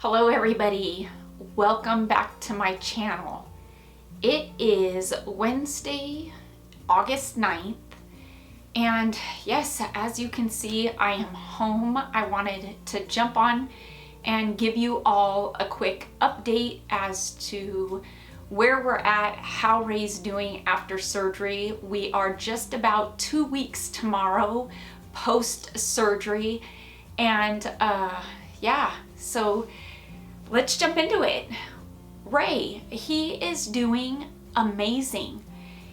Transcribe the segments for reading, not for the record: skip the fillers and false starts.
Hello everybody, welcome back to my channel. It is Wednesday, August 9th, and yes, as you can see, I am home. I wanted to jump on and give you all a quick update as to where we're at, how Ray's doing after surgery. We are just about 2 weeks tomorrow post-surgery, and so let's jump into it. Ray, he is doing amazing.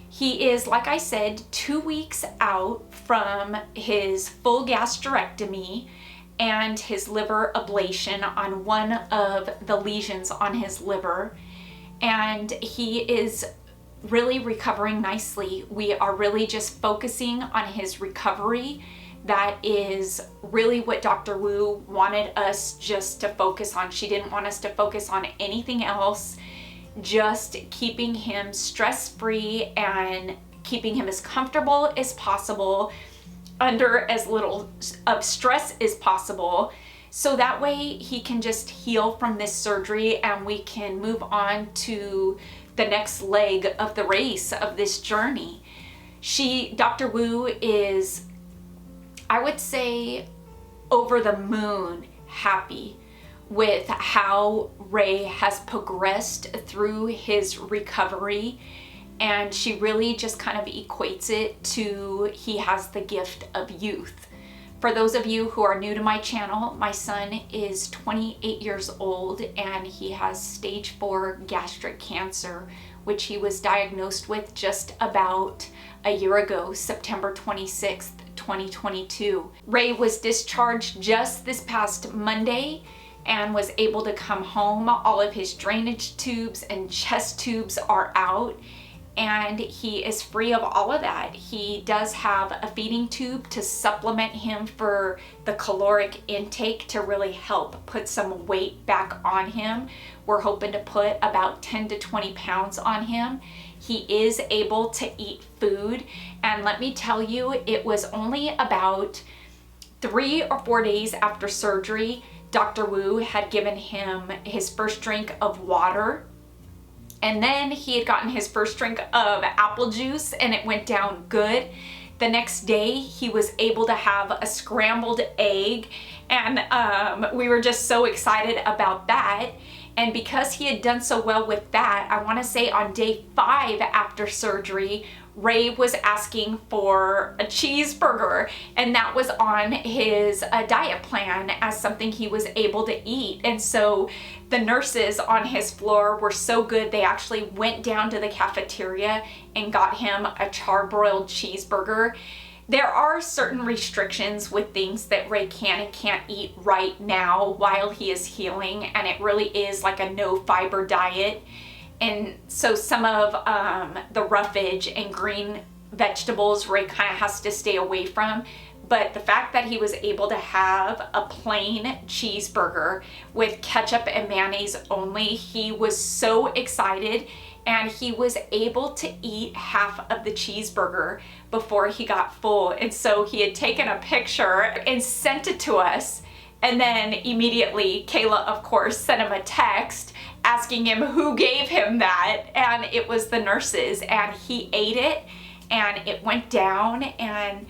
He is, like I said, 2 weeks out from his full gastrectomy and his liver ablation on one of the lesions on his liver. And he is really recovering nicely. We are really just focusing on his recovery. That is really what Dr. Wu wanted us just to focus on. She didn't want us to focus on anything else, just keeping him stress-free and keeping him as comfortable as possible, under as little of stress as possible, so that way he can just heal from this surgery and we can move on to the next leg of the race of this journey. Dr. Wu is, I would say, over the moon happy with how Ray has progressed through his recovery, and she really just kind of equates it to he has the gift of youth. For those of you who are new to my channel, my son is 28 years old and he has stage 4 gastric cancer, which he was diagnosed with just about a year ago, September 26th, 2022. Ray was discharged just this past Monday and was able to come home. All of his drainage tubes and chest tubes are out, and he is free of all of that. He does have a feeding tube to supplement him for the caloric intake to really help put some weight back on him. We're hoping to put about 10 to 20 pounds on him. He is able to eat food, and let me tell you, it was only about 3 or 4 days after surgery, Dr. Wu had given him his first drink of water, and then he had gotten his first drink of apple juice and it went down good. The next day he was able to have a scrambled egg, and we were just so excited about that. And because he had done so well with that, I want to say on day 5 after surgery, Ray was asking for a cheeseburger, and that was on his diet plan as something he was able to eat. And so the nurses on his floor were so good, they actually went down to the cafeteria and got him a charbroiled cheeseburger. There are certain restrictions with things that Ray can and can't eat right now while he is healing, and it really is like a no fiber diet. And so some of the roughage and green vegetables Ray kind of has to stay away from. But the fact that he was able to have a plain cheeseburger with ketchup and mayonnaise only, he was so excited, and he was able to eat half of the cheeseburger before he got full. And so he had taken a picture and sent it to us, and then immediately Kayla, of course, sent him a text asking him who gave him that, and it was the nurses, and he ate it and it went down. And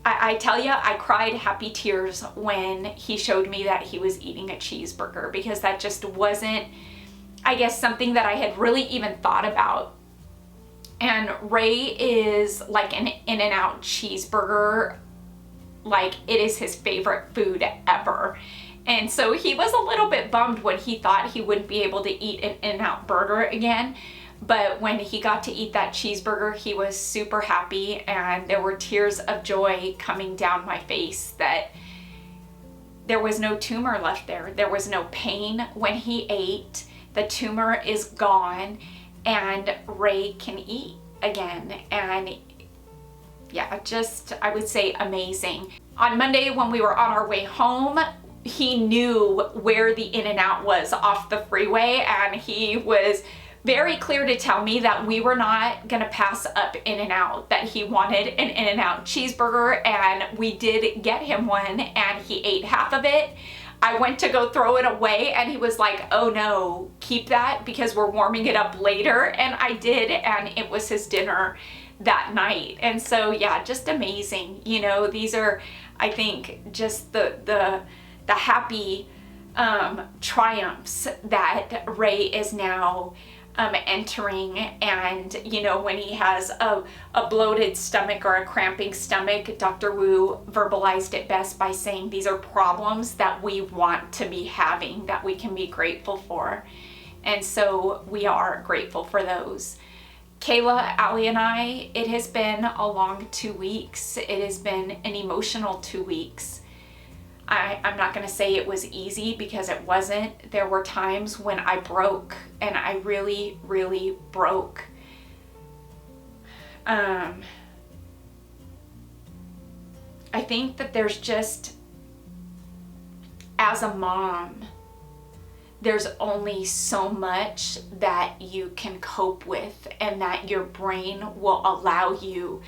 I tell you, I cried happy tears when he showed me that he was eating a cheeseburger, because that just wasn't, I guess, something that I had really even thought about. And Ray is like an In-N-Out cheeseburger, like it is his favorite food ever. And so he was a little bit bummed when he thought he wouldn't be able to eat an In-N-Out burger again. But when he got to eat that cheeseburger, he was super happy, and there were tears of joy coming down my face that there was no tumor left there. There was no pain when he ate. The tumor is gone, and Ray can eat again. And yeah, just, I would say, amazing. On Monday when we were on our way home, he knew where the In-N-Out was off the freeway, and he was very clear to tell me that we were not gonna pass up In-N-Out, that he wanted an In-N-Out cheeseburger, and we did get him one, and he ate half of it. I went to go throw it away and he was like, oh no, keep that because we're warming it up later. And I did, and it was his dinner that night. And so yeah, just amazing. You know, these are, I think, just the happy triumphs that Ray is now entering. And you know, when he has a bloated stomach or a cramping stomach, Dr. Wu verbalized it best by saying these are problems that we want to be having, that we can be grateful for. And so we are grateful for those. Kayla, Allie, and I, it has been a long 2 weeks. It has been an emotional 2 weeks. I'm not going to say it was easy because it wasn't. There were times when I broke, and I really, really broke. I think that there's just, as a mom, there's only so much that you can cope with and that your brain will allow you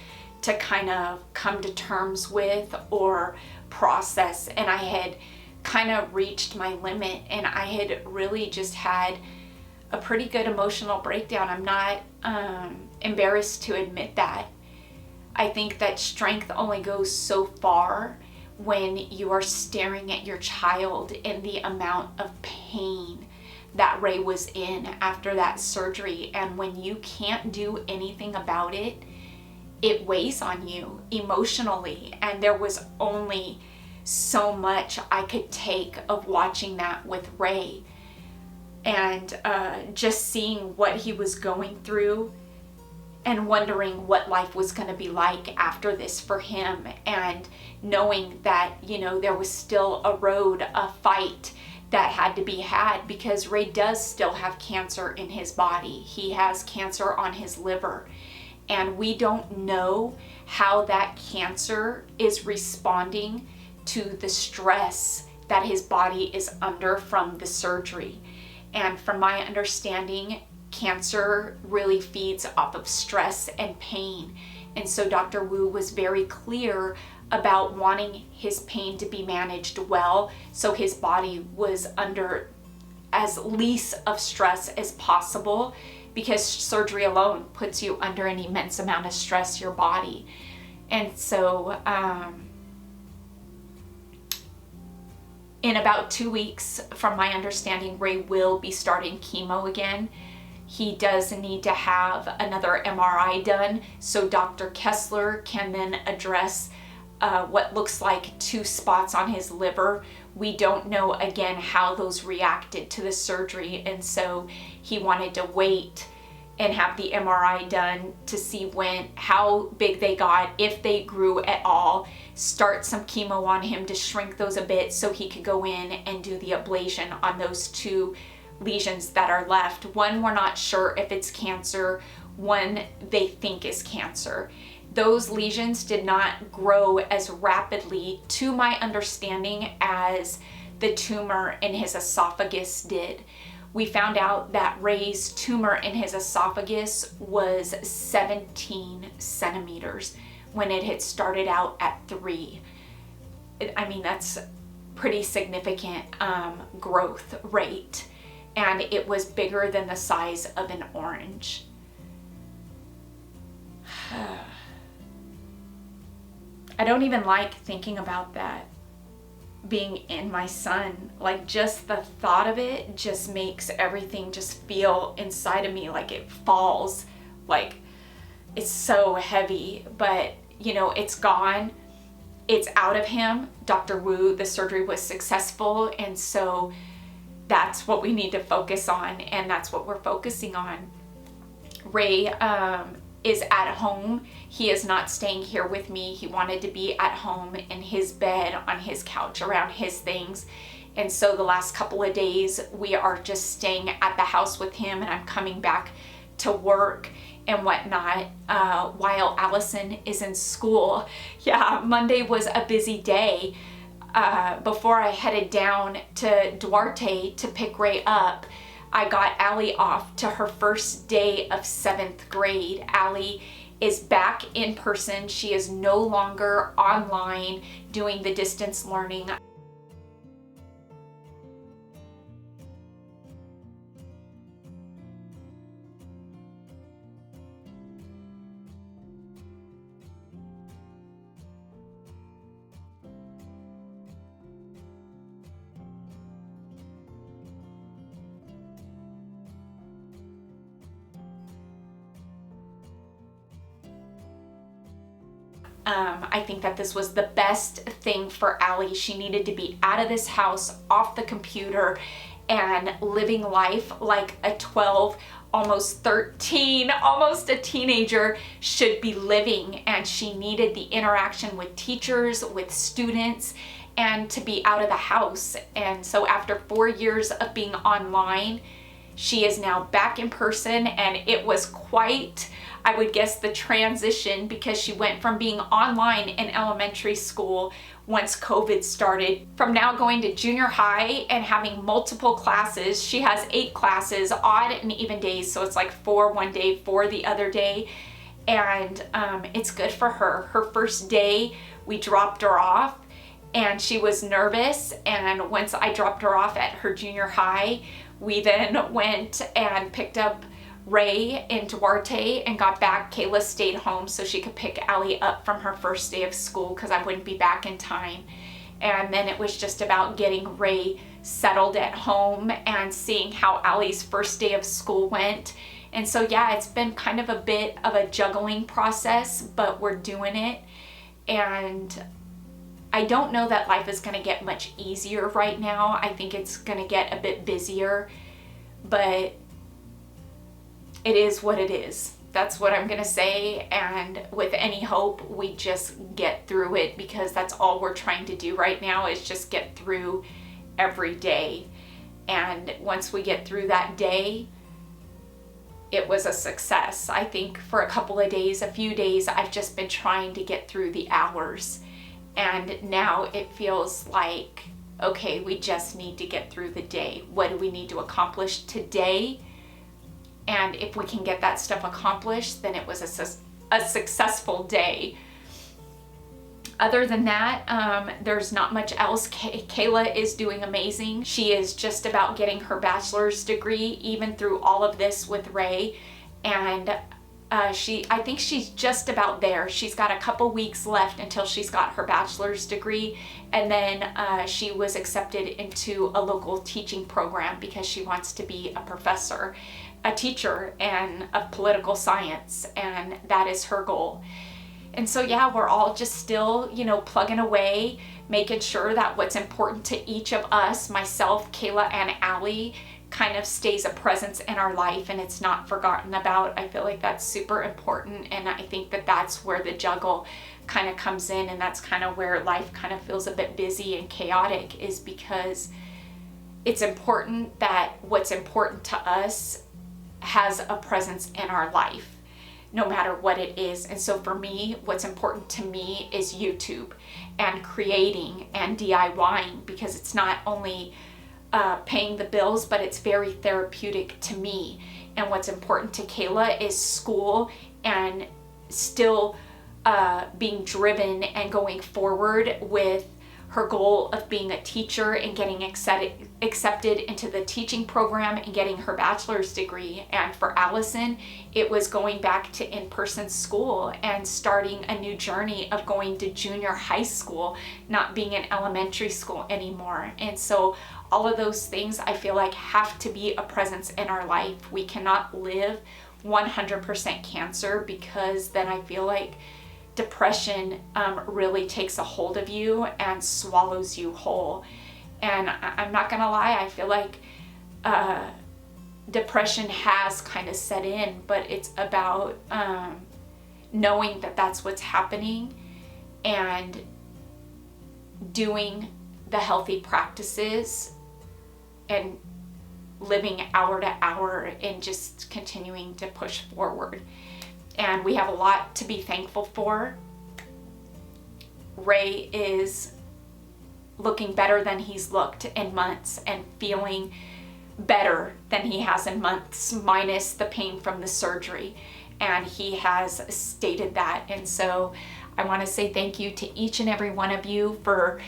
to kind of come to terms with or process. And I had kind of reached my limit, and I had really just had a pretty good emotional breakdown. I'm not embarrassed to admit that. I think that strength only goes so far when you are staring at your child and the amount of pain that Ray was in after that surgery. And when you can't do anything about it, it weighs on you emotionally. And there was only so much I could take of watching that with Ray, and just seeing what he was going through and wondering what life was going to be like after this for him, and knowing that, you know, there was still a road, a fight that had to be had, because Ray does still have cancer in his body. He has cancer on his liver, and we don't know how that cancer is responding to the stress that his body is under from the surgery. And from my understanding, cancer really feeds off of stress and pain. And so Dr. Wu was very clear about wanting his pain to be managed well, so his body was under as least of stress as possible, because surgery alone puts you under an immense amount of stress, your body. And so in about 2 weeks, from my understanding, Ray will be starting chemo again. He does need to have another MRI done, so Dr. Kessler can then address what looks like 2 spots on his liver. We don't know, again, how those reacted to the surgery, and so he wanted to wait and have the MRI done to see how big they got, if they grew at all, start some chemo on him to shrink those a bit so he could go in and do the ablation on those 2 lesions that are left. One, we're not sure if it's cancer. One, they think is cancer. Those lesions did not grow as rapidly, to my understanding, as the tumor in his esophagus did. We found out that Ray's tumor in his esophagus was 17 centimeters when it had started out at 3. I mean, that's pretty significant growth rate, and it was bigger than the size of an orange. I don't even like thinking about that being in my son. Like, just the thought of it just makes everything just feel inside of me like it falls, like it's so heavy. But you know, it's gone, it's out of him. Dr. Wu, the surgery was successful, and so that's what we need to focus on, and that's what we're focusing on. Ray is at home. He is not staying here with me. He wanted to be at home in his bed, on his couch, around his things. And so the last couple of days we are just staying at the house with him, and I'm coming back to work and whatnot while Allison is in school. Yeah, Monday was a busy day. Before I headed down to Duarte to pick Ray up, I got Allie off to her first day of 7th grade. Allie is back in person. She is no longer online doing the distance learning. I think that this was the best thing for Allie. She needed to be out of this house, off the computer, and living life like a 12, almost 13, almost a teenager should be living. And she needed the interaction with teachers, with students, and to be out of the house. And so after 4 years of being online, she is now back in person, and it was quite, I would guess, the transition, because she went from being online in elementary school once COVID started, from now going to junior high and having multiple classes. She has 8 classes, odd and even days, so it's like 4 one day, 4 the other day, and it's good for her. Her first day, we dropped her off, and she was nervous, and once I dropped her off at her junior high, we then went and picked up Ray in Duarte and got back. Kayla stayed home so she could pick Allie up from her first day of school, because I wouldn't be back in time. And then it was just about getting Ray settled at home and seeing how Allie's first day of school went. And so yeah, it's been kind of a bit of a juggling process, but we're doing it. And I don't know that life is going to get much easier right now. I think it's going to get a bit busier, but it is what it is. That's what I'm going to say. And with any hope, we just get through it, because that's all we're trying to do right now, is just get through every day. And once we get through that day, it was a success. I think for a couple of days, a few days, I've just been trying to get through the hours. And now it feels like, okay, we just need to get through the day. What do we need to accomplish today? And if we can get that stuff accomplished, then it was a successful day. Other than that, there's not much else. Kayla is doing amazing. She is just about getting her bachelor's degree, even through all of this with Ray. And I think she's just about there. She's got a couple weeks left until she's got her bachelor's degree, and then she was accepted into a local teaching program because she wants to be a professor, a teacher, and of political science, and that is her goal. And so yeah, we're all just still, plugging away, making sure that what's important to each of us, myself, Kayla, and Allie, kind of stays a presence in our life and it's not forgotten about. I feel like that's super important, and I think that that's where the juggle kind of comes in, and that's kind of where life kind of feels a bit busy and chaotic, is because it's important that what's important to us has a presence in our life, no matter what it is. And so for me, what's important to me is YouTube and creating and DIYing, because it's not only paying the bills, but it's very therapeutic to me. And what's important to Kayla is school and still being driven and going forward with her goal of being a teacher and getting accepted into the teaching program and getting her bachelor's degree. And for Allison, it was going back to in-person school and starting a new journey of going to junior high school, not being in elementary school anymore. And so all of those things I feel like have to be a presence in our life. We cannot live 100% cancer, because then I feel like depression really takes a hold of you and swallows you whole. And I'm not gonna lie, I feel like depression has kind of set in, but it's about knowing that that's what's happening and doing the healthy practices and living hour to hour and just continuing to push forward. And we have a lot to be thankful for. Ray is looking better than he's looked in months and feeling better than he has in months, minus the pain from the surgery. And he has stated that. And so I want to say thank you to each and every one of you for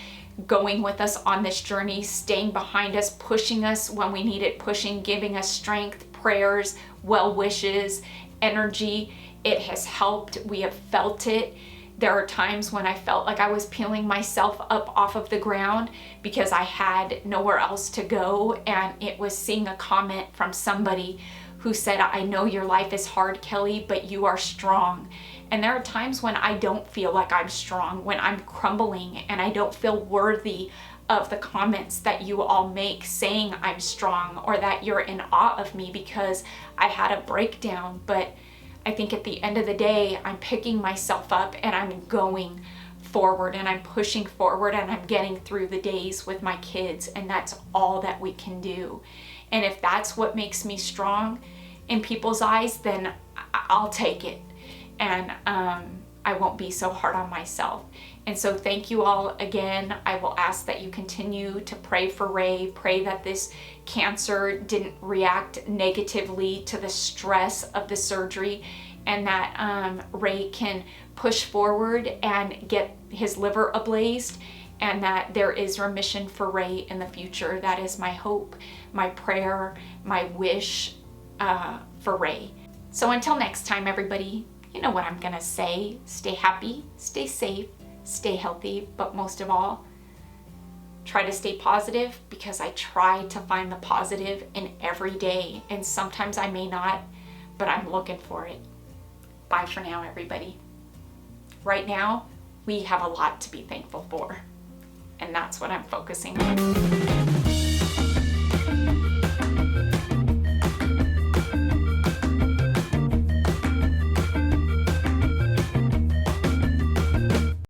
going with us on this journey, staying behind us, pushing us when we needed pushing, giving us strength, prayers, well wishes, energy. It has helped. We have felt it. There are times when I felt like I was peeling myself up off of the ground because I had nowhere else to go. And it was seeing a comment from somebody who said, I know your life is hard, Kelly, but you are strong. And there are times when I don't feel like I'm strong, when I'm crumbling and I don't feel worthy of the comments that you all make saying I'm strong, or that you're in awe of me because I had a breakdown. But I think at the end of the day, I'm picking myself up and I'm going forward and I'm pushing forward and I'm getting through the days with my kids, and that's all that we can do. And if that's what makes me strong in people's eyes, then I'll take it, and I won't be so hard on myself. And so thank you all again. I will ask that you continue to pray for Ray. Pray that this cancer didn't react negatively to the stress of the surgery, and that Ray can push forward and get his liver ablazed, and that there is remission for Ray in the future. That is my hope, my prayer, my wish for Ray. So until next time, everybody, you know what I'm gonna say. Stay happy, stay safe, stay healthy, but most of all, try to stay positive, because I try to find the positive in every day. And sometimes I may not, but I'm looking for it. Bye for now, everybody. Right now, we have a lot to be thankful for, and that's what I'm focusing on.